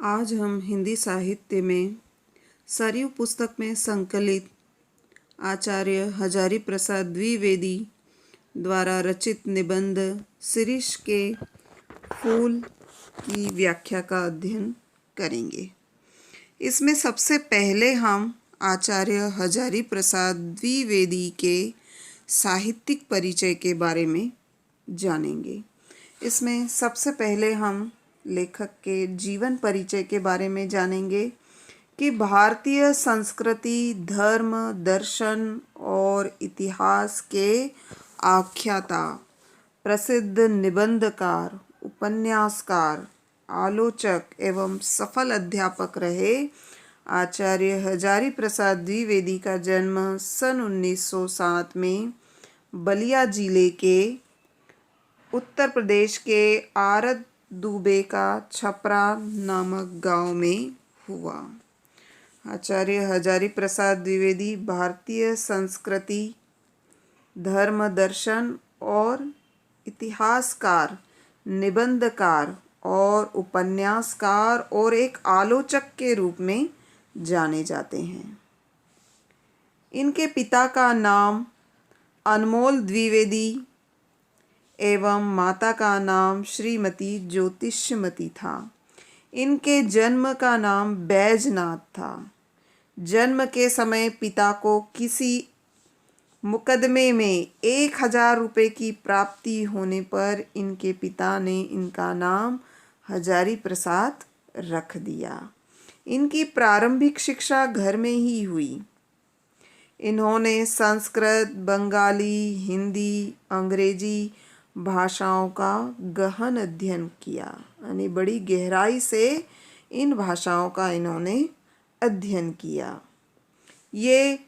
आज हम हिंदी साहित्य में सरयू पुस्तक में संकलित आचार्य हजारी प्रसाद द्विवेदी द्वारा रचित निबंध शिरीष के फूल की व्याख्या का अध्ययन करेंगे। इसमें सबसे पहले हम आचार्य हजारी प्रसाद द्विवेदी के साहित्यिक परिचय के बारे में जानेंगे। इसमें सबसे पहले हम लेखक के जीवन परिचय के बारे में जानेंगे कि भारतीय संस्कृति, धर्म, दर्शन और इतिहास के आख्याता, प्रसिद्ध निबंधकार, उपन्यासकार, आलोचक एवं सफल अध्यापक रहे आचार्य हजारी प्रसाद द्विवेदी का जन्म सन 1907 में बलिया जिले के उत्तर प्रदेश के आरद दुबे का छपरा नामक गांव में हुआ। आचार्य हजारी प्रसाद द्विवेदी भारतीय संस्कृति, धर्म, दर्शन और इतिहासकार, निबंधकार और उपन्यासकार और एक आलोचक के रूप में जाने जाते हैं। इनके पिता का नाम अनमोल द्विवेदी एवं माता का नाम श्रीमती ज्योतिष्मती था। इनके जन्म का नाम बैजनाथ था। जन्म के समय पिता को किसी मुकदमे में 1000 रुपये की प्राप्ति होने पर इनके पिता ने इनका नाम हजारी प्रसाद रख दिया। इनकी प्रारंभिक शिक्षा घर में ही हुई। इन्होंने संस्कृत, बंगाली, हिंदी, अंग्रेजी भाषाओं का गहन अध्ययन किया, यानी बड़ी गहराई से इन भाषाओं का इन्होंने अध्ययन किया। ये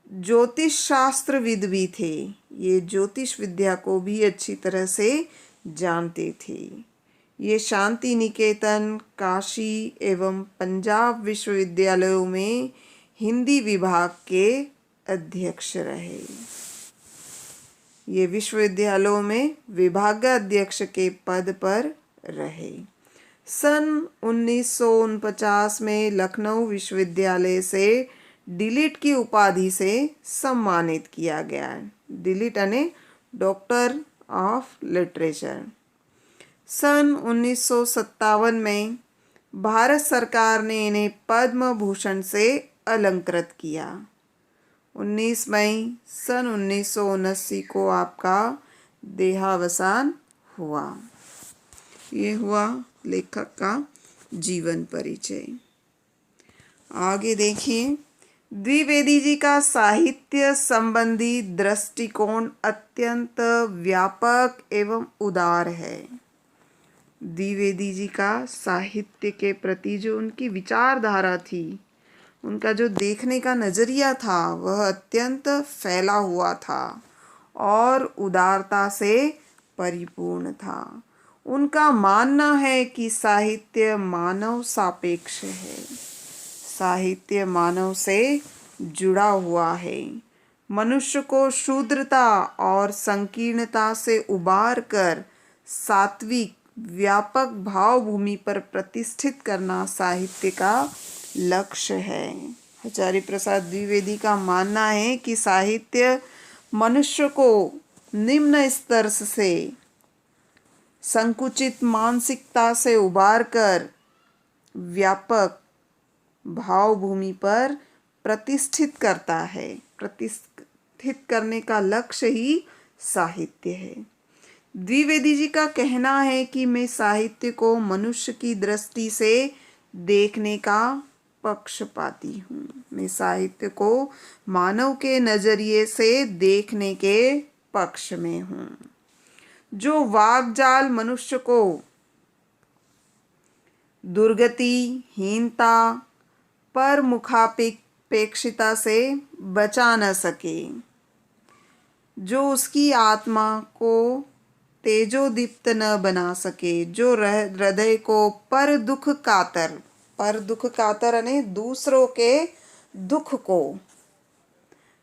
ज्योतिष शास्त्रविद भी थे। ये ज्योतिष विद्या को भी अच्छी तरह से जानते थे। ये शांति निकेतन, काशी एवं पंजाब विश्वविद्यालयों में हिंदी विभाग के अध्यक्ष रहे। ये विश्वविद्यालयों में विभागाध्यक्ष के पद पर रहे। सन 1949 में लखनऊ विश्वविद्यालय से डिलिट की उपाधि से सम्मानित किया गया। डिलिट यानी डॉक्टर ऑफ लिटरेचर। सन 1957 में भारत सरकार ने इन्हें पद्म भूषण से अलंकृत किया। 19 मई सन 1979 को आपका देहावसान हुआ। ये हुआ लेखक का जीवन परिचय। आगे देखिए, द्विवेदी जी का साहित्य संबंधी दृष्टिकोण अत्यंत व्यापक एवं उदार है। द्विवेदी जी का साहित्य के प्रति जो उनकी विचारधारा थी, उनका जो देखने का नज़रिया था, वह अत्यंत फैला हुआ था और उदारता से परिपूर्ण था। उनका मानना है कि साहित्य मानव सापेक्ष है। साहित्य मानव से जुड़ा हुआ है। मनुष्य को शूद्रता और संकीर्णता से उबार कर सात्विक, व्यापक भावभूमि पर प्रतिष्ठित करना साहित्य का लक्ष्य है। हजारी प्रसाद द्विवेदी का मानना है कि साहित्य मनुष्य को निम्न स्तर से, संकुचित मानसिकता से उबार कर व्यापक भावभूमि पर प्रतिष्ठित करता है। प्रतिष्ठित करने का लक्ष्य ही साहित्य है। द्विवेदी जी का कहना है कि मैं साहित्य को मनुष्य की दृष्टि से देखने का पक्षपाती हूँ। मैं साहित्य को मानव के नजरिए से देखने के पक्ष में हूँ। जो वाक्जाल मनुष्य को दुर्गति, हीनता, पर मुखापेक्षिता से बचा न सके, जो उसकी आत्मा को तेजोदीप्त न बना सके, जो हृदय को पर दुख कातर यानी दूसरों के दुख को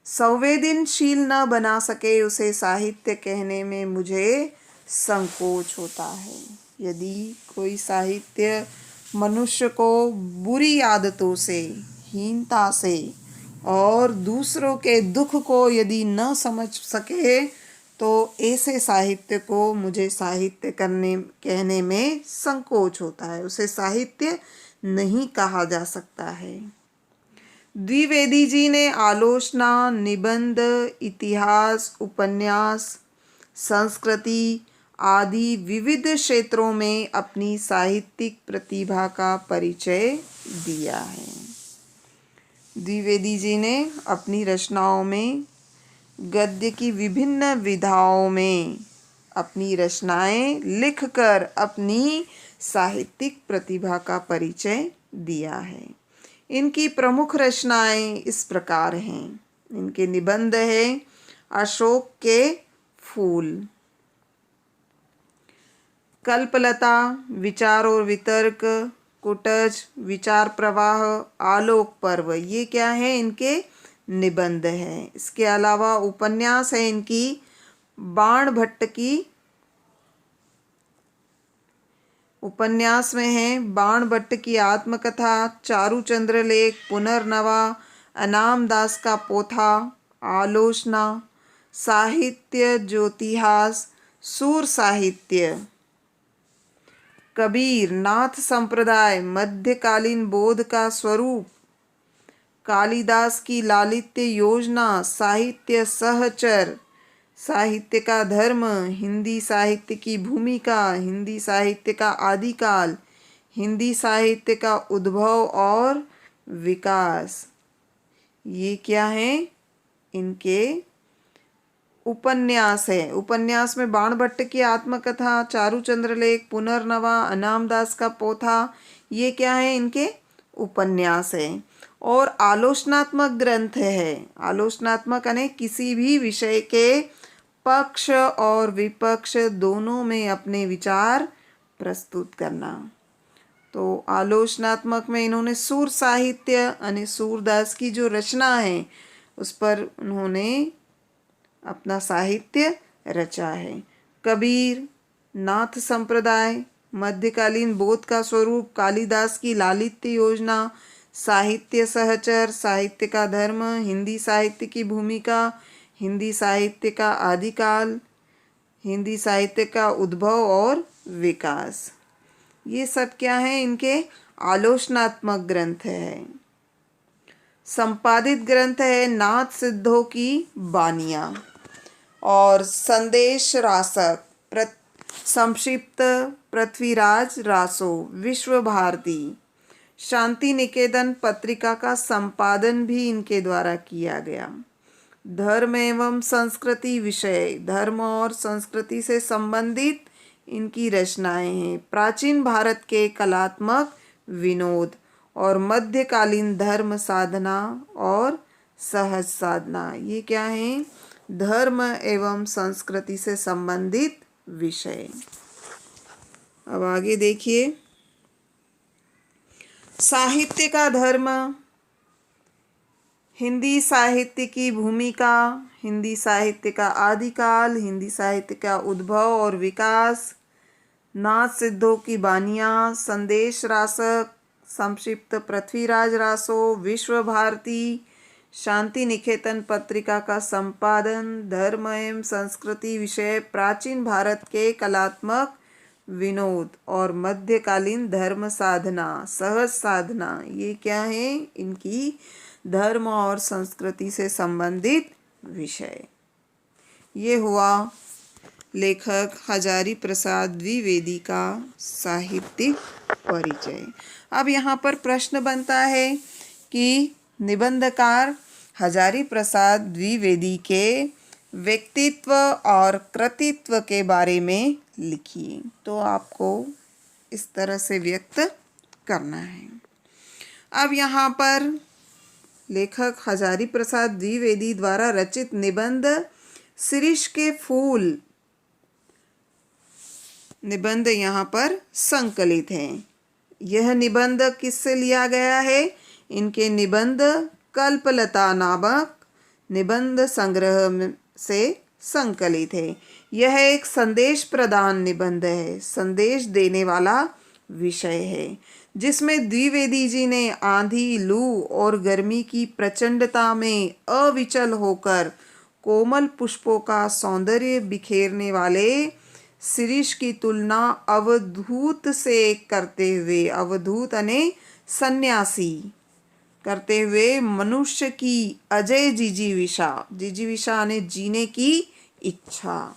संवेदनशील न बना सके, उसे साहित्य कहने में मुझे संकोच होता है। यदि कोई साहित्य मनुष्य को बुरी आदतों से, हीनता से और दूसरों के दुख को यदि न समझ सके तो ऐसे साहित्य को मुझे साहित्य कहने में संकोच होता है, उसे साहित्य नहीं कहा जा सकता है। द्विवेदी जी ने आलोचना, निबंध, इतिहास, उपन्यास, संस्कृति आदि विविध क्षेत्रों में अपनी साहित्यिक प्रतिभा का परिचय दिया है। द्विवेदी जी ने अपनी रचनाओं में गद्य की विभिन्न विधाओं में अपनी रचनाएं लिखकर अपनी साहित्यिक प्रतिभा का परिचय दिया है। इनकी प्रमुख रचनाएं इस प्रकार हैं। इनके निबंध है अशोक के फूल, कल्पलता, विचार और वितर्क, कुटज, विचार प्रवाह, आलोक पर्व, ये क्या है? इनके निबंध है। इसके अलावा उपन्यास है इनकी बाण भट्ट की, उपन्यास में है बाण भट्ट की आत्मकथा, चारुचंद्र लेख, पुनर्नवा, अनाम दास का पोथा, आलोचना, साहित्य ज्योतिहास, सूर साहित्य, कबीर, नाथ संप्रदाय, मध्यकालीन बोध का स्वरूप, कालिदास की लालित्य योजना, साहित्य सहचर, साहित्य का धर्म, हिंदी साहित्य की भूमिका, हिंदी साहित्य का आदिकाल, हिंदी साहित्य का उद्भव और विकास, ये क्या है? इनके उपन्यास है। उपन्यास में बाण भट्ट की आत्मकथा, चारुचंद्र लेख, पुनर्नवा, अनाम दास का पोथा, ये क्या है? इनके उपन्यास है। और आलोचनात्मक ग्रंथ है। आलोचनात्मक यानी किसी भी विषय के पक्ष और विपक्ष दोनों में अपने विचार प्रस्तुत करना। तो आलोचनात्मक में इन्होंने सूर साहित्य यानी सूरदास की जो रचना है उस पर उन्होंने अपना साहित्य रचा है। कबीर, नाथ संप्रदाय, मध्यकालीन बोध का स्वरूप, कालिदास की लालित्य योजना, साहित्य सहचर, साहित्य का धर्म, हिंदी साहित्य की भूमिका, हिंदी साहित्य का आदिकाल, हिंदी साहित्य का उद्भव और विकास, ये सब क्या है? इनके आलोचनात्मक ग्रंथ है। संपादित ग्रंथ है नाथ सिद्धों की बानियाँ और संदेश रासक, संक्षिप्त पृथ्वीराज रासो, विश्व भारती, शांति निकेतन पत्रिका का संपादन भी इनके द्वारा किया गया। धर्म एवं संस्कृति विषय, धर्म और संस्कृति से संबंधित इनकी रचनाएं हैं। प्राचीन भारत के कलात्मक विनोद और मध्यकालीन धर्म साधना और सहज साधना, ये क्या है? धर्म एवं संस्कृति से संबंधित विषय। अब आगे देखिए, साहित्य का धर्म, हिंदी साहित्य की भूमिका, हिंदी साहित्य का आदिकाल, हिंदी साहित्य का उद्भव और विकास, नाथ सिद्धों की बानियाँ, संदेश रासक, संक्षिप्त पृथ्वीराज रासो, विश्व भारती, शांति निकेतन पत्रिका का संपादन, धर्म एवं संस्कृति विषय, प्राचीन भारत के कलात्मक विनोद और मध्यकालीन धर्म साधना, सहज साधना, ये क्या है? इनकी धर्म और संस्कृति से संबंधित विषय। ये हुआ लेखक हजारी प्रसाद द्विवेदी का साहित्यिक परिचय। अब यहाँ पर प्रश्न बनता है कि निबंधकार हजारी प्रसाद द्विवेदी के व्यक्तित्व और कृतित्व के बारे में लिखिए। तो आपको इस तरह से व्यक्त करना है। अब यहाँ पर लेखक हजारी प्रसाद द्विवेदी द्वारा रचित निबंध शिरीष के फूल निबंध यहाँ पर संकलित हैं। यह निबंध किससे लिया गया है? इनके निबंध कल्पलता नामक निबंध संग्रह से संकलित है। यह एक संदेश प्रदान निबंध है, संदेश देने वाला विषय है। जिसमें द्विवेदी जी ने आंधी, लू और गर्मी की प्रचंडता में अविचल होकर कोमल पुष्पों का सौंदर्य बिखेरने वाले शिरीष की तुलना अवधूत से करते हुए, अवधूत यानी सन्यासी, करते हुए मनुष्य की अजय जिजीविषा, जिजीविषा यानी जीने की इच्छा।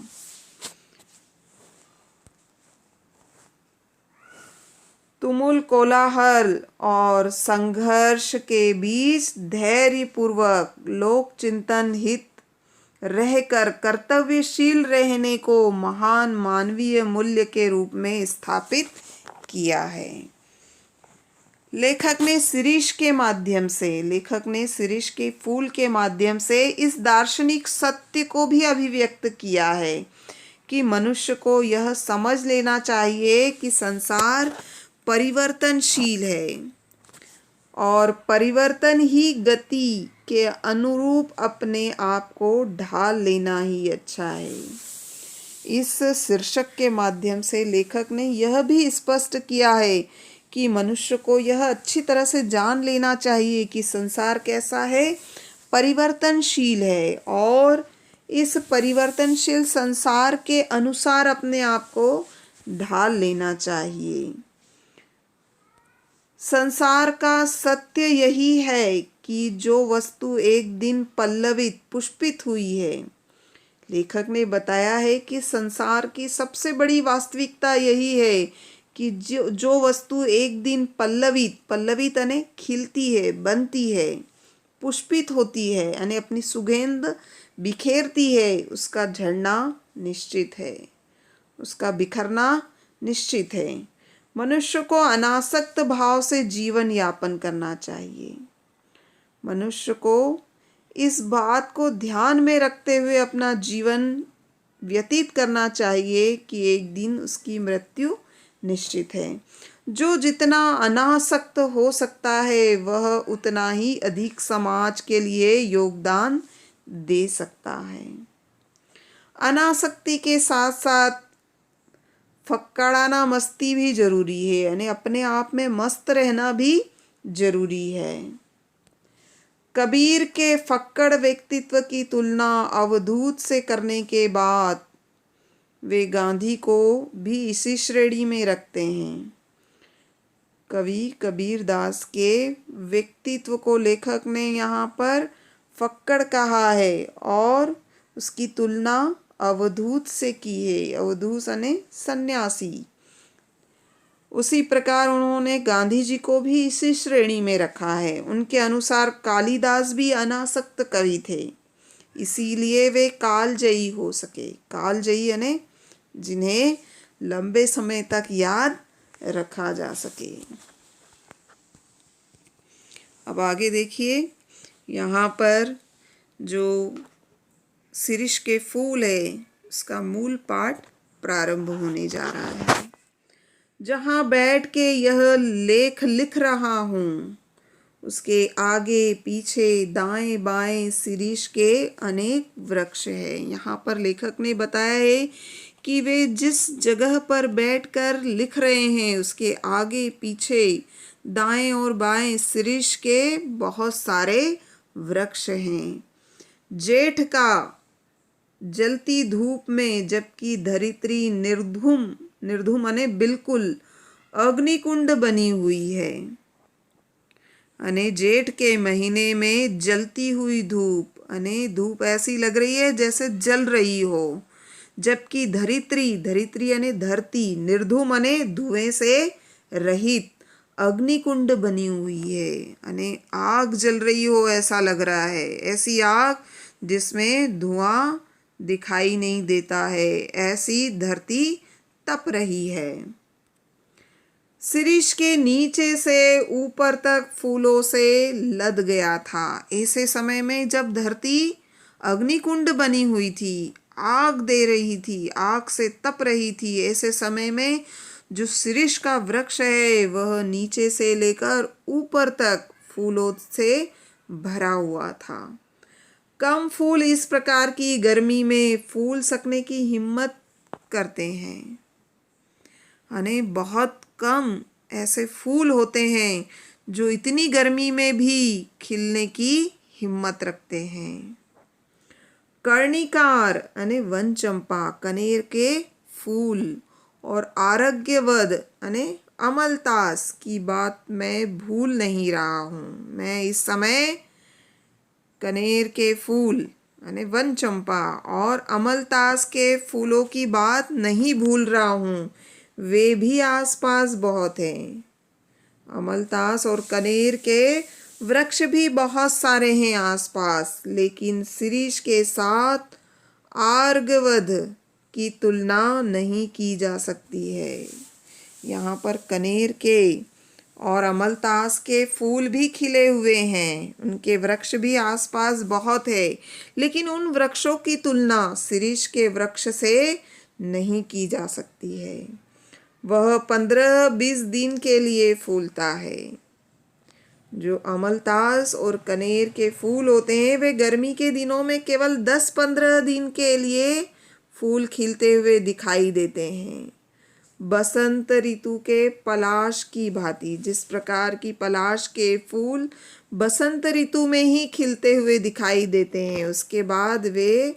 तुमुल कोलाहल और संघर्ष के बीच धैर्य पूर्वक लोक चिंतन हित रहकर कर्तव्यशील रहने को महान मानवीय मूल्य के रूप में स्थापित किया है। लेखक ने शिरीष के फूल के माध्यम से इस दार्शनिक सत्य को भी अभिव्यक्त किया है कि मनुष्य को यह समझ लेना चाहिए कि संसार परिवर्तनशील है और परिवर्तन ही गति के अनुरूप अपने आप को ढाल लेना ही अच्छा है। इस शीर्षक के माध्यम से लेखक ने यह भी स्पष्ट किया है कि मनुष्य को यह अच्छी तरह से जान लेना चाहिए कि संसार कैसा है, परिवर्तनशील है और इस परिवर्तनशील संसार के अनुसार अपने आप को ढाल लेना चाहिए। संसार का सत्य यही है कि जो वस्तु एक दिन पल्लवित, पुष्पित हुई है, लेखक ने बताया है कि संसार की सबसे बड़ी वास्तविकता यही है कि जो वस्तु एक दिन पल्लवित यानी खिलती है, बनती है, पुष्पित होती है यानी अपनी सुगंध बिखेरती है, उसका झड़ना निश्चित है, उसका बिखरना निश्चित है। मनुष्य को अनासक्त भाव से जीवन यापन करना चाहिए। मनुष्य को इस बात को ध्यान में रखते हुए अपना जीवन व्यतीत करना चाहिए कि एक दिन उसकी मृत्यु निश्चित है। जो जितना अनासक्त हो सकता है वह उतना ही अधिक समाज के लिए योगदान दे सकता है। अनासक्ति के साथ साथ फक्कड़ाना मस्ती भी जरूरी है, यानी अपने आप में मस्त रहना भी जरूरी है। कबीर के फक्कड़ व्यक्तित्व की तुलना अवधूत से करने के बाद वे गांधी को भी इसी श्रेणी में रखते हैं। कवि कबीर दास के व्यक्तित्व को लेखक ने यहाँ पर फक्कड़ कहा है और उसकी तुलना अवधूत से की है। अवधूत यानी सन्यासी। उसी प्रकार उन्होंने गांधी जी को भी इसी श्रेणी में रखा है। उनके अनुसार कालिदास भी अनासक्त कवि थे, इसीलिए वे कालजयी हो सके। कालजयी यानी जिन्हें लंबे समय तक याद रखा जा सके। अब आगे देखिए, यहाँ पर जो शिरीष के फूल है उसका मूल पाठ प्रारंभ होने जा रहा है। जहाँ बैठ के यह लेख लिख रहा हूँ उसके आगे पीछे दाएं बाएं शिरीष के अनेक वृक्ष हैं। यहाँ पर लेखक ने बताया है कि वे जिस जगह पर बैठकर लिख रहे हैं उसके आगे पीछे दाएं और बाएं शिरीष के बहुत सारे वृक्ष हैं। जेठ का जलती धूप में जबकि धरित्री निर्धूम माने बिल्कुल अग्निकुंड बनी हुई है। अने जेठ के महीने में जलती हुई धूप, अने धूप ऐसी लग रही है जैसे जल रही हो, जबकि धरित्री यानी धरती, निर्धूम अने धुएं से रहित अग्निकुंड बनी हुई है, अने आग जल रही हो ऐसा लग रहा है। ऐसी आग जिसमें धुआं दिखाई नहीं देता है, ऐसी धरती तप रही है। शिरीष के नीचे से ऊपर तक फूलों से लद गया था। ऐसे समय में जब धरती अग्निकुंड बनी हुई थी, आग दे रही थी, आग से तप रही थी, ऐसे समय में जो शिरीष का वृक्ष है वह नीचे से लेकर ऊपर तक फूलों से भरा हुआ था। कम फूल इस प्रकार की गर्मी में फूल सकने की हिम्मत करते हैं, यानी बहुत कम ऐसे फूल होते हैं जो इतनी गर्मी में भी खिलने की हिम्मत रखते हैं। कर्णिकार यानी वन चंपा, कनेर के फूल, और आरोग्यवद यानी अमलतास की बात मैं भूल नहीं रहा हूँ। मैं इस समय कनेर के फूल यानी वन चंपा और अमलतास के फूलों की बात नहीं भूल रहा हूँ। वे भी आसपास बहुत हैं। अमलतास और कनेर के वृक्ष भी बहुत सारे हैं आसपास, लेकिन शिरीष के साथ आर्गवध की तुलना नहीं की जा सकती है। यहाँ पर कनेर के और अमलतास के फूल भी खिले हुए हैं, उनके वृक्ष भी आसपास बहुत है, लेकिन उन वृक्षों की तुलना शिरीष के वृक्ष से नहीं की जा सकती है। वह 15-20 दिन के लिए फूलता है। जो अमलतास और कनेर के फूल होते हैं वे गर्मी के दिनों में केवल 10-15 दिन के लिए फूल खिलते हुए दिखाई देते हैं। बसंत ऋतु के पलाश की भांति, जिस प्रकार की पलाश के फूल बसंत ऋतु में ही खिलते हुए दिखाई देते हैं, उसके बाद वे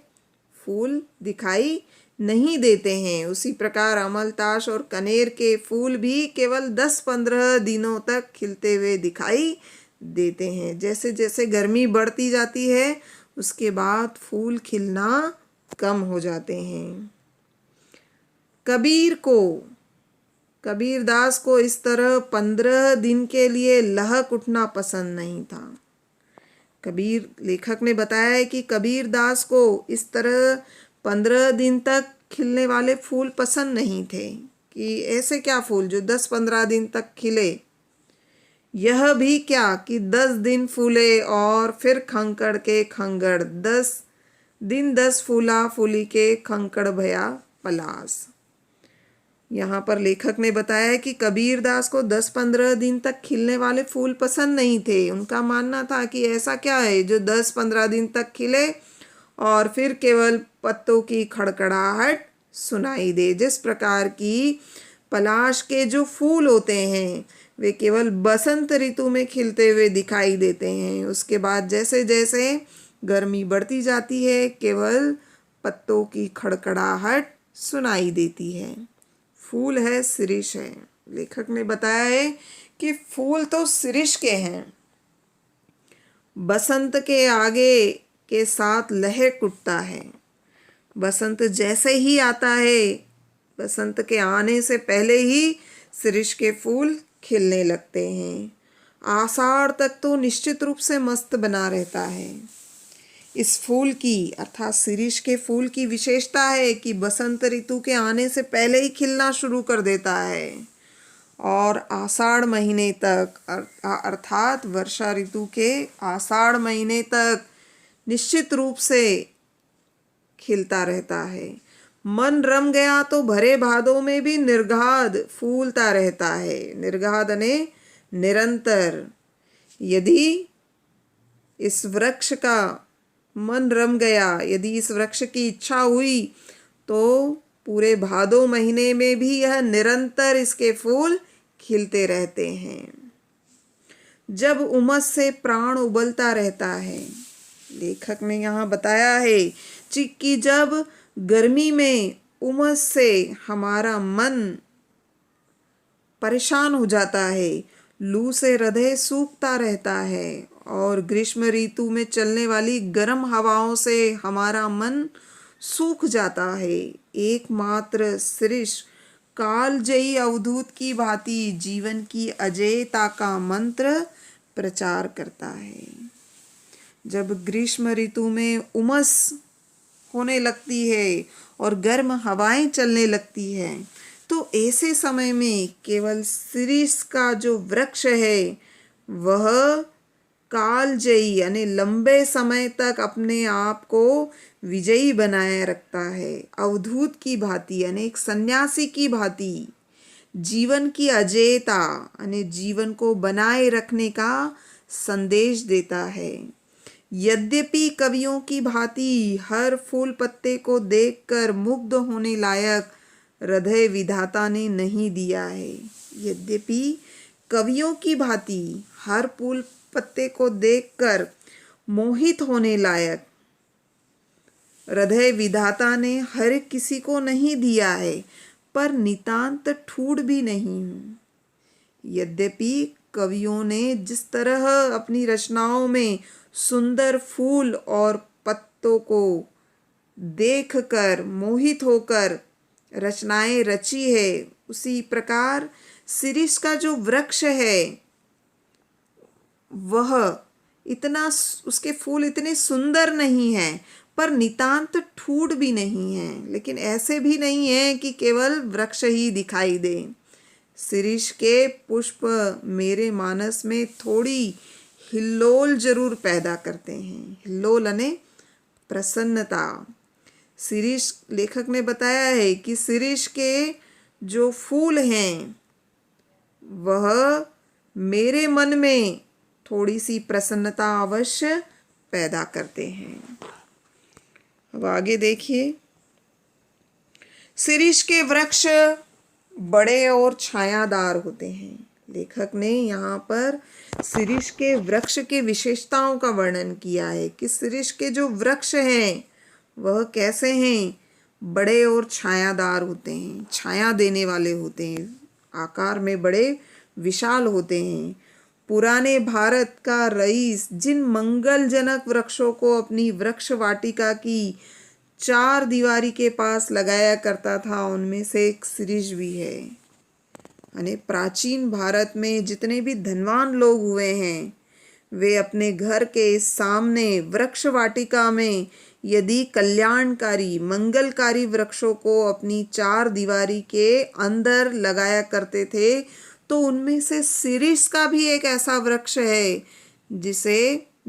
फूल दिखाई नहीं देते हैं, उसी प्रकार अमलतास और कनेर के फूल भी केवल 10-15 दिनों तक खिलते हुए दिखाई देते हैं। जैसे जैसे गर्मी बढ़ती जाती है उसके बाद फूल खिलना कम हो जाते हैं। कबीरदास को इस तरह 15 दिन के लिए लहक उठना पसंद नहीं था। लेखक ने बताया है कि कबीरदास को इस तरह 15 दिन तक खिलने वाले फूल पसंद नहीं थे कि ऐसे क्या फूल जो 10-15 दिन तक खिले। यह भी क्या कि 10 दिन फूले और फिर खंकड़ के खंगड़, 10 दिन 10 फूला फूली के खंकड़ भया पलास। यहाँ पर लेखक ने बताया कि कबीरदास को 10-15 दिन तक खिलने वाले फूल पसंद नहीं थे। उनका मानना था कि ऐसा क्या है जो 10-15 दिन तक खिले और फिर केवल पत्तों की खड़खड़ाहट सुनाई दे। जिस प्रकार की पलाश के जो फूल होते हैं वे केवल बसंत ऋतु में खिलते हुए दिखाई देते हैं, उसके बाद जैसे जैसे गर्मी बढ़ती जाती है केवल पत्तों की खड़खड़ाहट सुनाई देती है। फूल है शिरीष है। लेखक ने बताया है कि फूल तो शिरीष के हैं। बसंत के आगे के साथ लहक उठता है। बसंत जैसे ही आता है, बसंत के आने से पहले ही शिरीष के फूल खिलने लगते हैं। आषाढ़ तक तो निश्चित रूप से मस्त बना रहता है। इस फूल की अर्थात शिरीष के फूल की विशेषता है कि बसंत ऋतु के आने से पहले ही खिलना शुरू कर देता है और आषाढ़ महीने तक अर्थात वर्षा ऋतु के आषाढ़ महीने तक निश्चित रूप से खिलता रहता है। मन रम गया तो भरे भादों में भी निर्गाध फूलता रहता है। निर्गाध ने निरंतर। यदि इस वृक्ष का मन रम गया, यदि इस वृक्ष की इच्छा हुई तो पूरे भादो महीने में भी यह निरंतर इसके फूल खिलते रहते हैं। जब उमस से प्राण उबलता रहता है, लेखक ने यहाँ बताया है कि जब गर्मी में उमस से हमारा मन परेशान हो जाता है, लू से हृदय सूखता रहता है और ग्रीष्म ऋतु में चलने वाली गर्म हवाओं से हमारा मन सूख जाता है, एकमात्र शिरीष कालजयी अवधूत की भांति जीवन की अजेयता का मंत्र प्रचार करता है। जब ग्रीष्म ऋतु में उमस होने लगती है और गर्म हवाएं चलने लगती है तो ऐसे समय में केवल शिरीष का जो वृक्ष है वह कालजयी यानी लंबे समय तक अपने आप को विजयी बनाए रखता है। अवधूत की भांति यानी एक सन्यासी की भांति जीवन की अजेयता यानी जीवन को बनाए रखने का संदेश देता है। यद्यपि कवियों की भांति हर फूल पत्ते को देखकर मुग्ध होने लायक हृदय विधाता ने नहीं दिया है, यद्यपि कवियों की भांति हर फूल पत्ते को देखकर मोहित होने लायक हृदय विधाता ने हर किसी को नहीं दिया है, पर नितांत ठूड भी नहीं हूँ। यद्यपि कवियों ने जिस तरह अपनी रचनाओं में सुंदर फूल और पत्तों को देखकर मोहित होकर रचनाएं रची है, उसी प्रकार शिरीष का जो वृक्ष है वह उसके फूल इतने सुंदर नहीं हैं, पर नितांत ठूड भी नहीं है, लेकिन ऐसे भी नहीं है कि केवल वृक्ष ही दिखाई दे। शिरीष के पुष्प मेरे मानस में थोड़ी हिल्लोल जरूर पैदा करते हैं। हिल्लोल यानी प्रसन्नता। शिरीष, लेखक ने बताया है कि शिरीष के जो फूल हैं वह मेरे मन में थोड़ी सी प्रसन्नता अवश्य पैदा करते हैं। अब आगे देखिए, शिरीष के वृक्ष बड़े और छायादार होते हैं। लेखक ने यहाँ पर शिरीष के वृक्ष की विशेषताओं का वर्णन किया है कि शिरीष के जो वृक्ष हैं वह कैसे हैं, बड़े और छायादार होते हैं, छाया देने वाले होते हैं, आकार में बड़े विशाल होते हैं। पुराने भारत का रईस जिन मंगलजनक वृक्षों को अपनी वृक्ष वाटिका की चार दीवारी के पास लगाया करता था, उनमें से एक शिरीष भी है। यानी प्राचीन भारत में जितने भी धनवान लोग हुए हैं वे अपने घर के सामने वृक्ष वाटिका में यदि कल्याणकारी मंगलकारी वृक्षों को अपनी चार दीवारी के अंदर लगाया करते थे, तो उनमें से शिरीष का भी एक ऐसा वृक्ष है जिसे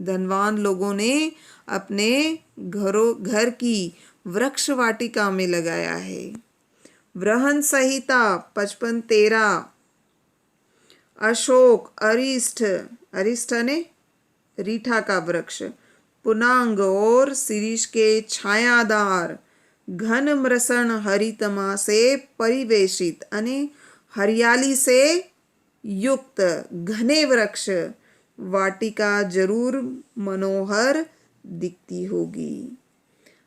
धनवान लोगों ने अपने घर की वृक्ष वाटिका में लगाया है। वृहन संहिता 55-13, अशोक, अरिष्ट ने रीठा का वृक्ष, पुनांग और शिरीष के छायादार घन मृषण हरितमा से परिवेशित यानी हरियाली से युक्त घने वृक्ष वाटिका जरूर मनोहर दिखती होगी।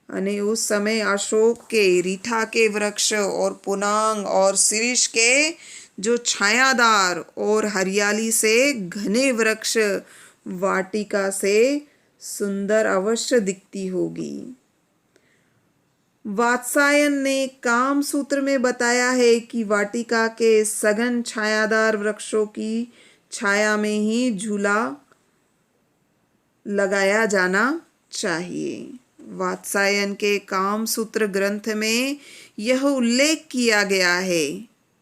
अने उस समय अशोक के, रीठा के वृक्ष और पुनांग और शिरीष के जो छायादार और हरियाली से घने वृक्ष वाटिका से सुंदर अवश्य दिखती होगी। वात्सायन ने काम सूत्र में बताया है कि वाटिका के सघन छायादार वृक्षों की छाया में ही झूला लगाया जाना चाहिए। वात्सायन के काम सूत्र ग्रंथ में यह उल्लेख किया गया है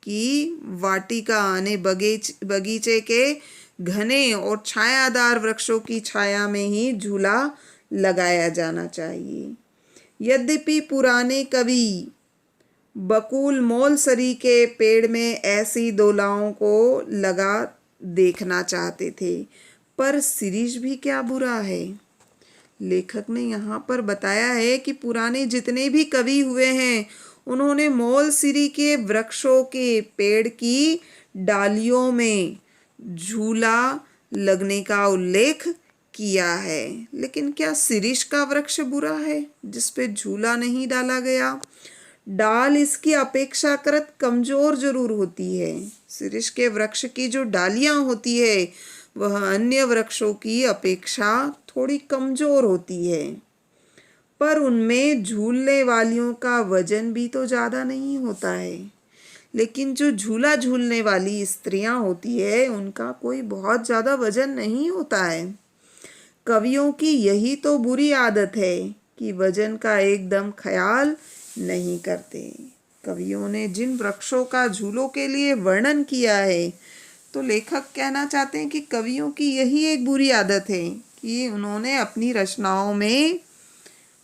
कि वाटिका यानी बगीचे के घने और छायादार वृक्षों की छाया में ही झूला लगाया जाना चाहिए। यद्यपि पुराने कवि बकुल मोलसरी के पेड़ में ऐसी दोलाओं को लगा देखना चाहते थे, पर शिरीष भी क्या बुरा है। लेखक ने यहाँ पर बताया है कि पुराने जितने भी कवि हुए हैं उन्होंने मोलसरी के वृक्षों के पेड़ की डालियों में झूला लगने का उल्लेख किया है, लेकिन क्या शिरीष का वृक्ष बुरा है जिस पे झूला नहीं डाला गया। डाल इसकी अपेक्षाकृत कमजोर जरूर होती है। शिरीष के वृक्ष की जो डालियां होती है वह अन्य वृक्षों की अपेक्षा थोड़ी कमजोर होती है, पर उनमें झूलने वालियों का वजन भी तो ज़्यादा नहीं होता है। लेकिन जो झूला झूलने वाली स्त्रियां होती है उनका कोई बहुत ज़्यादा वजन नहीं होता है। कवियों की यही तो बुरी आदत है कि वजन का एकदम ख्याल नहीं करते। कवियों ने जिन वृक्षों का झूलों के लिए वर्णन किया है, तो लेखक कहना चाहते हैं कि कवियों की यही एक बुरी आदत है कि उन्होंने अपनी रचनाओं में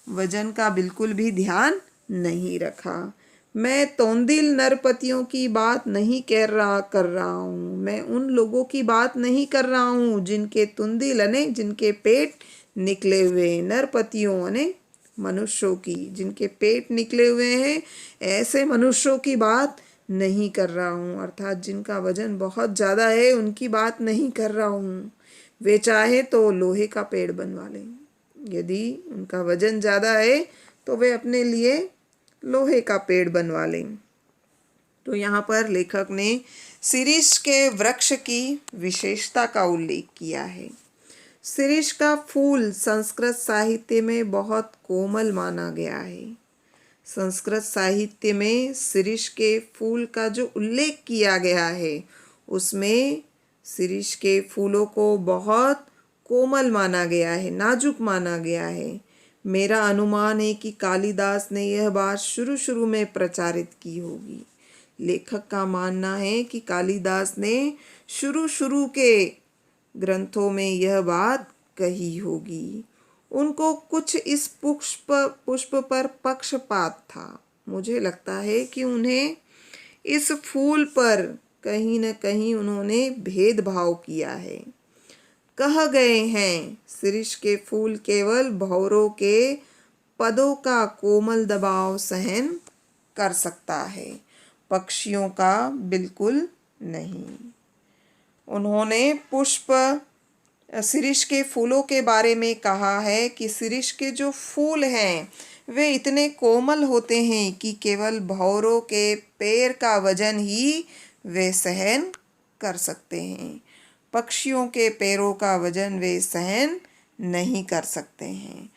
वजन का बिल्कुल भी ध्यान नहीं रखा। मैं तोंदिल नरपतियों की बात नहीं कर रहा हूँ, मैं उन लोगों की बात नहीं कर रहा हूँ जिनके तुंदिल यानी जिनके पेट निकले हुए, नरपतियों यानी मनुष्यों की जिनके पेट निकले हुए हैं, ऐसे मनुष्यों की बात नहीं कर रहा हूँ, अर्थात जिनका वजन बहुत ज़्यादा है उनकी बात नहीं कर रहा हूँ। वे चाहे तो लोहे का पेड़ बनवा लें, यदि उनका वजन ज़्यादा है तो वे अपने लिए लोहे का पेड़ बनवा लें। तो यहाँ पर लेखक ने शिरीष के वृक्ष की विशेषता का उल्लेख किया है। शिरीष का फूल संस्कृत साहित्य में बहुत कोमल माना गया है। संस्कृत साहित्य में शिरीष के फूल का जो उल्लेख किया गया है उसमें शिरीष के फूलों को बहुत कोमल माना गया है, नाजुक माना गया है। मेरा अनुमान है कि कालिदास ने यह बात शुरू शुरू में प्रचारित की होगी। लेखक का मानना है कि कालिदास ने शुरू शुरू के ग्रंथों में यह बात कही होगी। उनको कुछ इस पुष्प पर पक्षपात था। मुझे लगता है कि उन्हें इस फूल पर कहीं न कहीं उन्होंने भेदभाव किया है। कह गए हैं शिरीष के फूल केवल भंवरों के पदों का कोमल दबाव सहन कर सकता है, पक्षियों का बिल्कुल नहीं। उन्होंने शिरीष के फूलों के बारे में कहा है कि शिरीष के जो फूल हैं वे इतने कोमल होते हैं कि केवल भंवरों के पैर का वजन ही वे सहन कर सकते हैं, पक्षियों के पैरों का वजन वे सहन नहीं कर सकते हैं।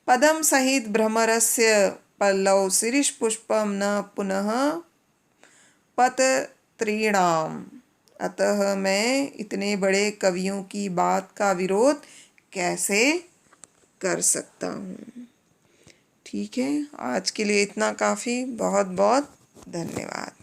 पदम सहित भ्रमरस्य पल्लव शिरीष पुष्पम न पुनः पतत्रीणाम। अतः मैं इतने बड़े कवियों की बात का विरोध कैसे कर सकता हूँ। ठीक है, आज के लिए इतना काफ़ी। बहुत बहुत धन्यवाद।